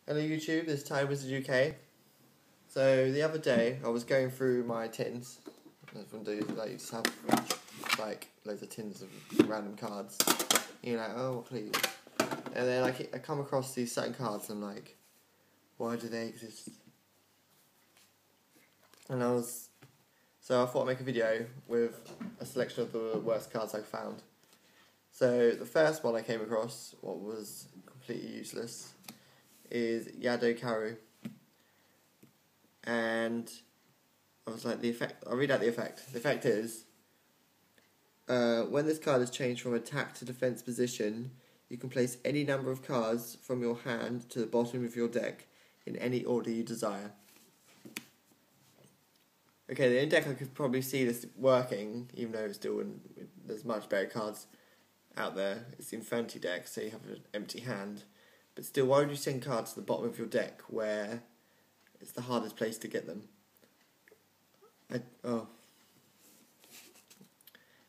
Hello YouTube, this is Ty Wizard UK. So the other day I was going through my tins. Everyone do, like you just have like loads of tins of random cards. And you're like, oh please. And then I come across these certain cards and I'm like, why do they exist? And so I thought I'd make a video with a selection of the worst cards I found. So the first one I came across, what was completely useless, is YuGiOh Really. And I was like, the effect, I'll read out the effect. The effect is, when this card is changed from attack to defense position, you can place any number of cards from your hand to the bottom of your deck in any order you desire. Okay, the deck I could probably see this working, even though it's still there's much better cards out there. It's the Infinity deck, so you have an empty hand. But still, why would you send cards to the bottom of your deck where it's the hardest place to get them? And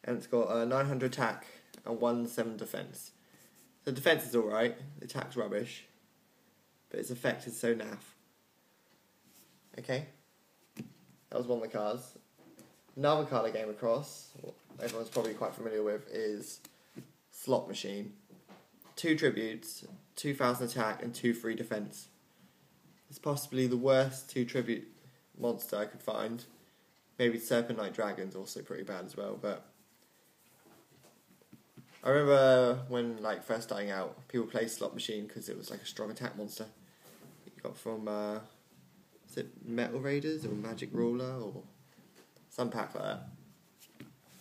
it's got a 900 attack and 1-7 defense. The defense is alright, the attack's rubbish, but its effect is so naff. Okay, that was one of the cards. Another card I came across, everyone's probably quite familiar with, is Slot Machine. 2 tributes, 2000 attack and 2-3 defense. It's possibly the worst 2 tribute monster I could find. Maybe Serpent Knight Dragon's also pretty bad as well, but I remember when first starting out, people played Slot Machine because it was like a strong attack monster. You got from is it Metal Raiders or Magic Ruler or some pack like that.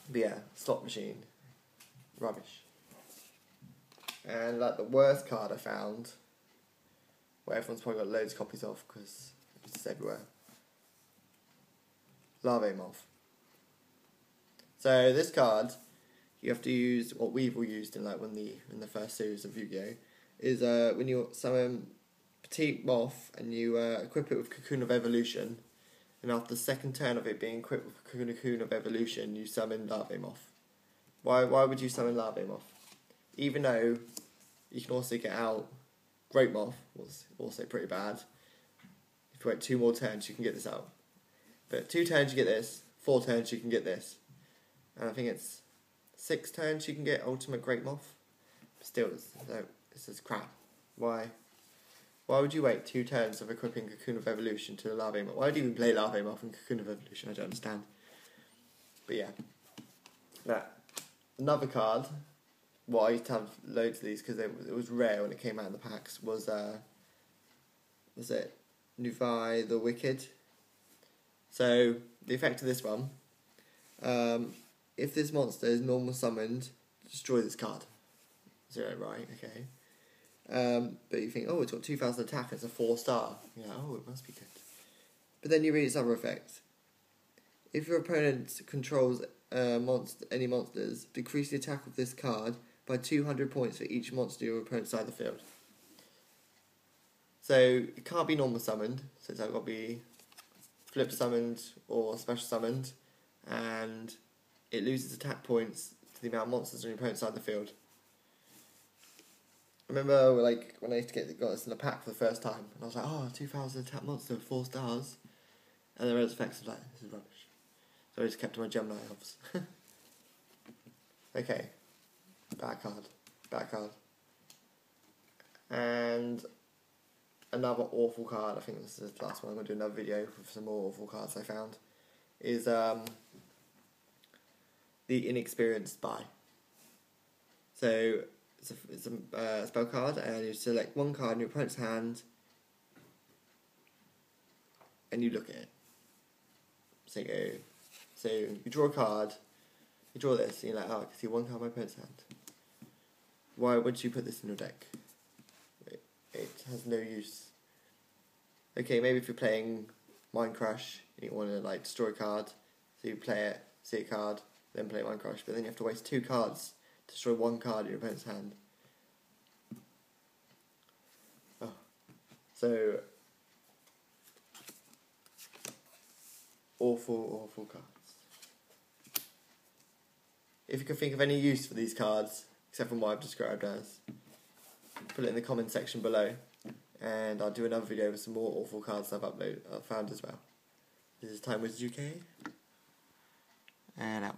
But yeah, Slot Machine, rubbish. And the worst card I found, where everyone's probably got loads of copies of because it's just everywhere. Larvae Moth. So this card, you have to use what we've all used in in the first series of YuGiOh, is when you summon Petite Moth and you equip it with Cocoon of Evolution, and after the second turn of it being equipped with Cocoon of Evolution, you summon Larvae Moth. Why would you summon Larvae Moth? Even though you can also get out Great Moth, was also pretty bad. If you wait 2 more turns, you can get this out. But 2 turns you get this, 4 turns you can get this. And I think it's 6 turns you can get Ultimate Great Moth. But still, this is crap. Why would you wait 2 turns of equipping Cocoon of Evolution to the Larvae Moth? Why would you even play Larvae Moth and Cocoon of Evolution? I don't understand. But yeah. Now, another card, I used to have loads of these because it was rare when it came out in the packs, was it Nuvi the Wicked? So, the effect of this one, if this monster is normal summoned, destroy this card. 0, right, okay. But you think, oh, it's got 2000 attack, it's a 4-star. You're like, oh, it must be good. But then you read its other effect. If your opponent controls any monsters, decrease the attack of this card by 200 points for each monster your opponent's side of the field. So it can't be normal summoned, so it's got to be flip summoned or special summoned, and it loses attack points to the amount of monsters on your opponent's side of the field. I remember when I used to got this in a pack for the first time, and I was like, oh, 2000 attack monster, 4 stars, and the red effects was like, this is rubbish. So I just kept my Gemini elves. Okay. Bad card. And another awful card, I think this is the last one, I'm going to do another video with some more awful cards I found, is the Inexperienced Spy. So, it's a spell card, and you select one card in your opponent's hand, and you look at it. So you draw a card, you draw this, and you're like, oh, I can see one card in my opponent's hand. Why would you put this in your deck? It has no use. Okay, maybe if you're playing Mind Crush, and you want to destroy a card, so you play it, see a card, then play Mind Crush, but then you have to waste 2 cards to destroy 1 card in your opponent's hand. Oh. So, awful cards. If you can think of any use for these cards, except from what I've described as, put it in the comment section below, and I'll do another video with some more awful cards I've found as well. This is Time with UK, and out.